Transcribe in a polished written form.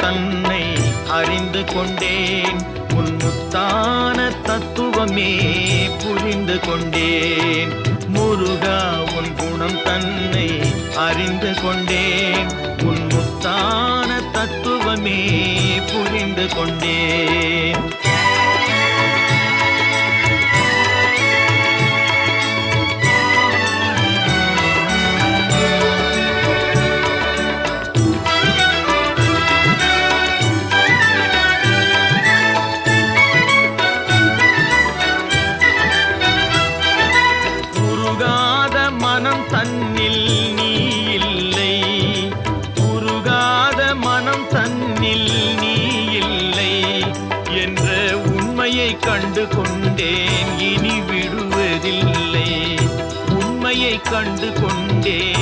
தன்னை அறிந்து கொண்டேன். உன் முத்தான தத்துவமே புரிந்து கொண்டேன். முருகா உன் குணம் தன்னை அறிந்து கொண்டேன். உன் முத்தான தத்துவமே புரிந்து கொண்டேன். மனம் தன்னில் நீ இல்லை, உருகாத மனம் தன்னில் நீ இல்லை என்ற உண்மையை கண்டு கொண்டேன். இனி விடுவதில்லை, உண்மையை கண்டு கொண்டேன்.